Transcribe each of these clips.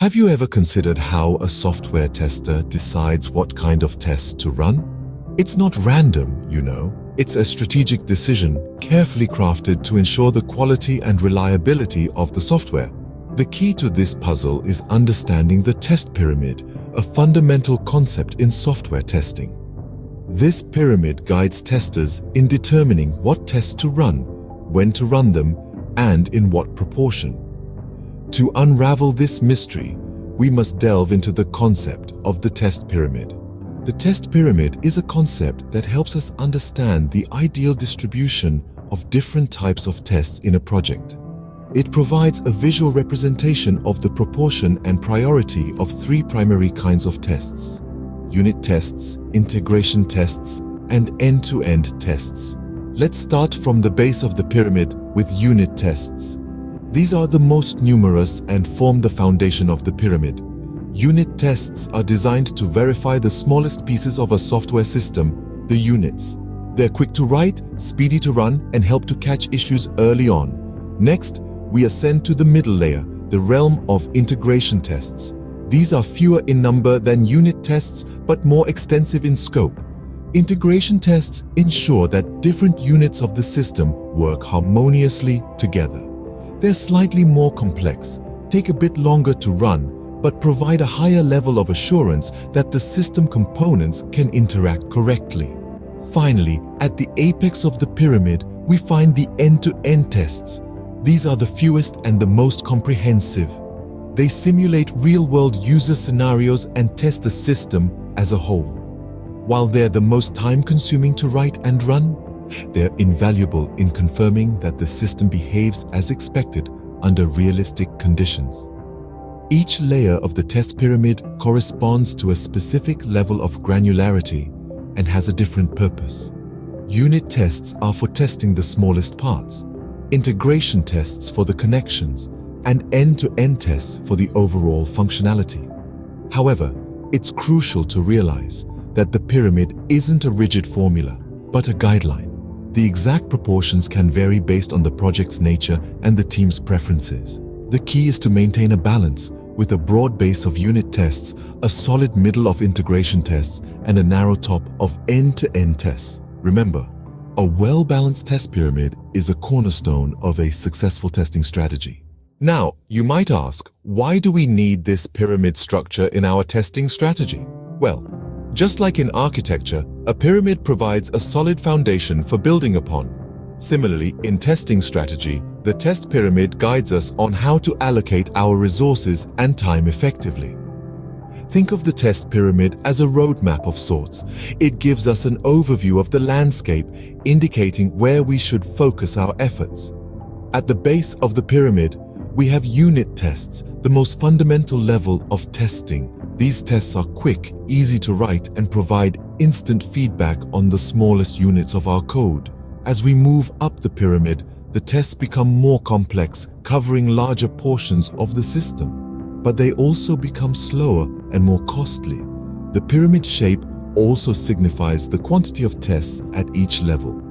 Have you ever considered how a software tester decides what kind of tests to run? It's not random, you know. It's a strategic decision carefully crafted to ensure the quality and reliability of the software. The key to this puzzle is understanding the test pyramid, a fundamental concept in software testing. This pyramid guides testers in determining what tests to run, when to run them, and in what proportion. To unravel this mystery, we must delve into the concept of the test pyramid. The test pyramid is a concept that helps us understand the ideal distribution of different types of tests in a project. It provides a visual representation of the proportion and priority of three primary kinds of tests: unit tests, integration tests, and end-to-end tests. Let's start from the base of the pyramid with unit tests. These are the most numerous and form the foundation of the pyramid. Unit tests are designed to verify the smallest pieces of a software system, the units. They're quick to write, speedy to run, and help to catch issues early on. Next, we ascend to the middle layer, the realm of integration tests. These are fewer in number than unit tests, but more extensive in scope. Integration tests ensure that different units of the system work harmoniously together. They're slightly more complex, take a bit longer to run, but provide a higher level of assurance that the system components can interact correctly. Finally, at the apex of the pyramid, we find the end-to-end tests. These are the fewest and the most comprehensive. They simulate real-world user scenarios and test the system as a whole. While they're the most time-consuming to write and run, they're invaluable in confirming that the system behaves as expected under realistic conditions. Each layer of the test pyramid corresponds to a specific level of granularity and has a different purpose. Unit tests are for testing the smallest parts, integration tests for the connections, and end-to-end tests for the overall functionality. However, it's crucial to realize that the pyramid isn't a rigid formula, but a guideline. The exact proportions can vary based on the project's nature and the team's preferences. The key is to maintain a balance with a broad base of unit tests, a solid middle of integration tests, and a narrow top of end-to-end tests. Remember, a well-balanced test pyramid is a cornerstone of a successful testing strategy. Now, you might ask, why do we need this pyramid structure in our testing strategy? Well, just like in architecture, a pyramid provides a solid foundation for building upon. Similarly, in testing strategy, the test pyramid guides us on how to allocate our resources and time effectively. Think of the test pyramid as a roadmap of sorts. It gives us an overview of the landscape, indicating where we should focus our efforts. At the base of the pyramid, we have unit tests, the most fundamental level of testing. These tests are quick, easy to write, and provide instant feedback on the smallest units of our code. As we move up the pyramid, the tests become more complex, covering larger portions of the system. But they also become slower and more costly. The pyramid shape also signifies the quantity of tests at each level.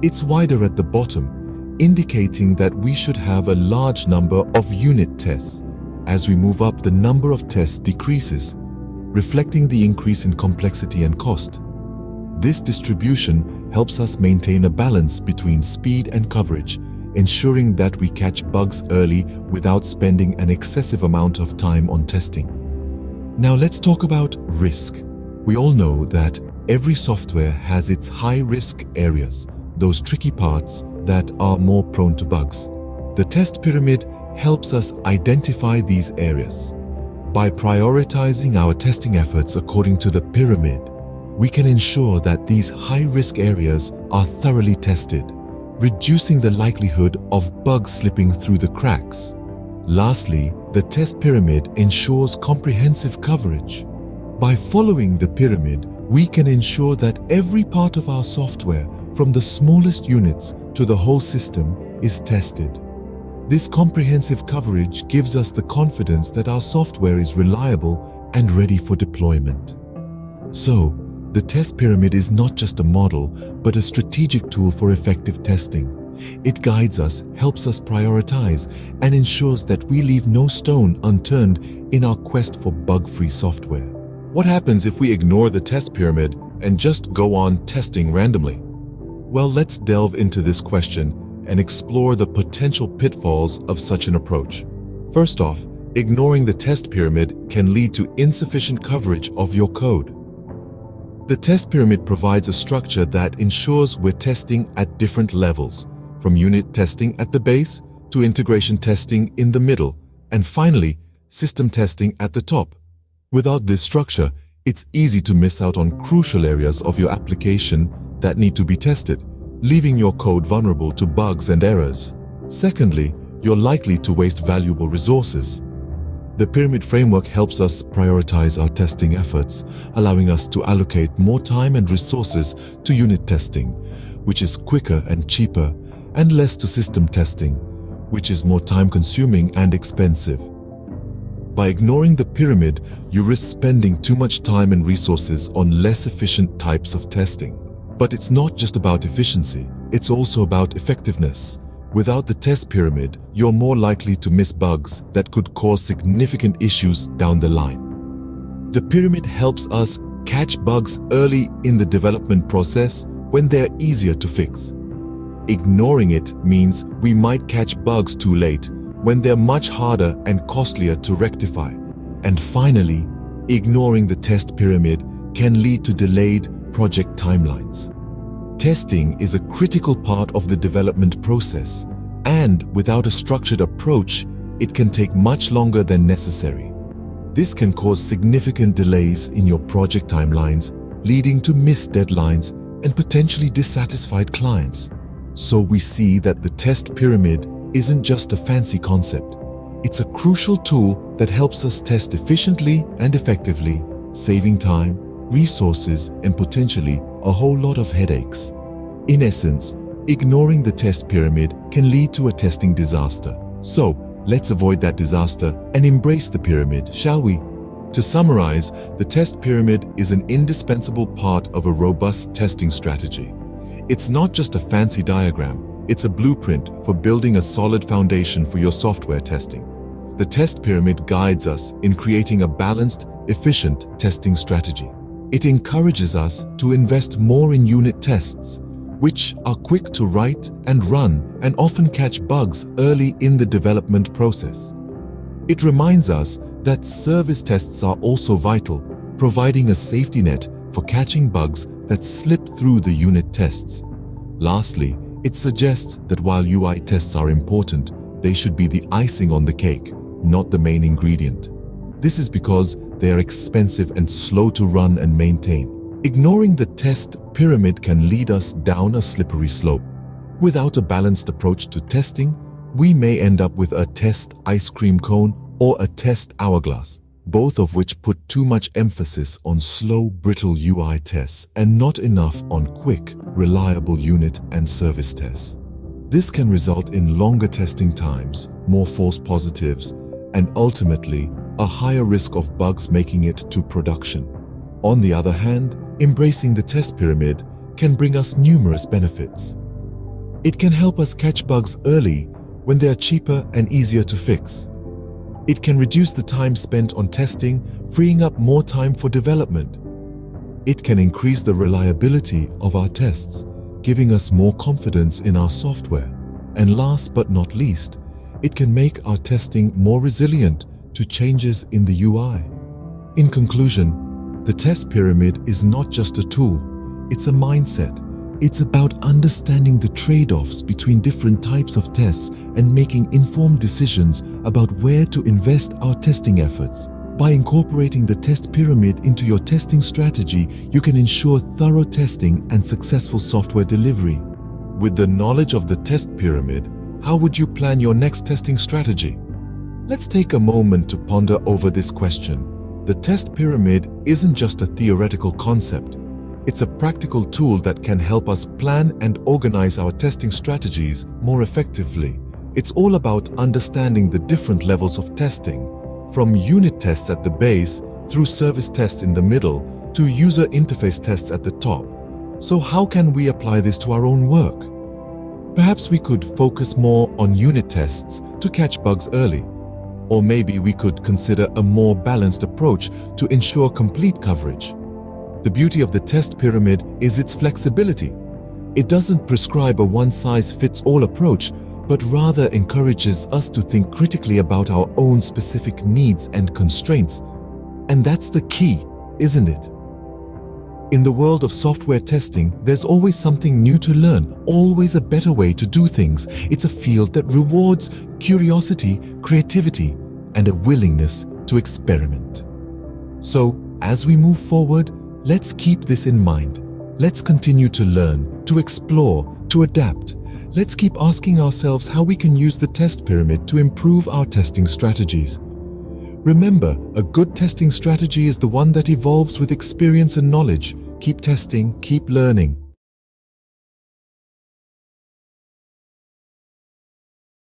It's wider at the bottom, indicating that we should have a large number of unit tests. As we move up, the number of tests decreases, reflecting the increase in complexity and cost. This distribution helps us maintain a balance between speed and coverage, ensuring that we catch bugs early without spending an excessive amount of time on testing. Now let's talk about risk. We all know that every software has its high-risk areas, those tricky parts that are more prone to bugs. The test pyramid helps us identify these areas. By prioritizing our testing efforts according to the pyramid, we can ensure that these high-risk areas are thoroughly tested, reducing the likelihood of bugs slipping through the cracks. Lastly, the test pyramid ensures comprehensive coverage. By following the pyramid, we can ensure that every part of our software, from the smallest units to the whole system, is tested. This comprehensive coverage gives us the confidence that our software is reliable and ready for deployment. So, the test pyramid is not just a model, but a strategic tool for effective testing. It guides us, helps us prioritize, and ensures that we leave no stone unturned in our quest for bug-free software. What happens if we ignore the test pyramid and just go on testing randomly? Well, let's delve into this question and explore the potential pitfalls of such an approach. First off, ignoring the test pyramid can lead to insufficient coverage of your code. The test pyramid provides a structure that ensures we're testing at different levels, from unit testing at the base to integration testing in the middle, and finally, system testing at the top. Without this structure, it's easy to miss out on crucial areas of your application that need to be tested, leaving your code vulnerable to bugs and errors. Secondly, you're likely to waste valuable resources. The pyramid framework helps us prioritize our testing efforts, allowing us to allocate more time and resources to unit testing, which is quicker and cheaper, and less to system testing, which is more time-consuming and expensive. By ignoring the pyramid, you risk spending too much time and resources on less efficient types of testing. But it's not just about efficiency, it's also about effectiveness. Without the test pyramid, you're more likely to miss bugs that could cause significant issues down the line. The pyramid helps us catch bugs early in the development process when they're easier to fix. Ignoring it means we might catch bugs too late when they're much harder and costlier to rectify. And finally, ignoring the test pyramid can lead to delayed project timelines. Testing is a critical part of the development process, and without a structured approach, it can take much longer than necessary. This can cause significant delays in your project timelines, leading to missed deadlines and potentially dissatisfied clients. So we see that the test pyramid isn't just a fancy concept. It's a crucial tool that helps us test efficiently and effectively, saving time, resources, and potentially a whole lot of headaches. In essence, ignoring the test pyramid can lead to a testing disaster. So, let's avoid that disaster and embrace the pyramid, shall we? To summarize, the test pyramid is an indispensable part of a robust testing strategy. It's not just a fancy diagram, it's a blueprint for building a solid foundation for your software testing. The test pyramid guides us in creating a balanced, efficient testing strategy. It encourages us to invest more in unit tests, which are quick to write and run and often catch bugs early in the development process. It reminds us that service tests are also vital, providing a safety net for catching bugs that slip through the unit tests. Lastly, it suggests that while UI tests are important, they should be the icing on the cake, not the main ingredient. This is because they are expensive and slow to run and maintain. Ignoring the test pyramid can lead us down a slippery slope. Without a balanced approach to testing, we may end up with a test ice cream cone or a test hourglass, both of which put too much emphasis on slow, brittle UI tests and not enough on quick, reliable unit and service tests. This can result in longer testing times, more false positives, and ultimately, a higher risk of bugs making it to production. On the other hand, embracing the test pyramid can bring us numerous benefits. It can help us catch bugs early when they are cheaper and easier to fix. It can reduce the time spent on testing, freeing up more time for development. It can increase the reliability of our tests, giving us more confidence in our software. And last but not least, it can make our testing more resilient to changes in the UI. In conclusion, the test pyramid is not just a tool, it's a mindset. It's about understanding the trade-offs between different types of tests and making informed decisions about where to invest our testing efforts. By incorporating the test pyramid into your testing strategy, you can ensure thorough testing and successful software delivery. With the knowledge of the test pyramid, how would you plan your next testing strategy? Let's take a moment to ponder over this question. The test pyramid isn't just a theoretical concept. It's a practical tool that can help us plan and organize our testing strategies more effectively. It's all about understanding the different levels of testing, from unit tests at the base through service tests in the middle to user interface tests at the top. So how can we apply this to our own work? Perhaps we could focus more on unit tests to catch bugs early. Or maybe we could consider a more balanced approach to ensure complete coverage. The beauty of the test pyramid is its flexibility. It doesn't prescribe a one-size-fits-all approach, but rather encourages us to think critically about our own specific needs and constraints. And that's the key, isn't it? In the world of software testing, there's always something new to learn, always a better way to do things. It's a field that rewards curiosity, creativity, and a willingness to experiment. So, as we move forward, let's keep this in mind. Let's continue to learn, to explore, to adapt. Let's keep asking ourselves how we can use the test pyramid to improve our testing strategies. Remember, a good testing strategy is the one that evolves with experience and knowledge. Keep testing, keep learning,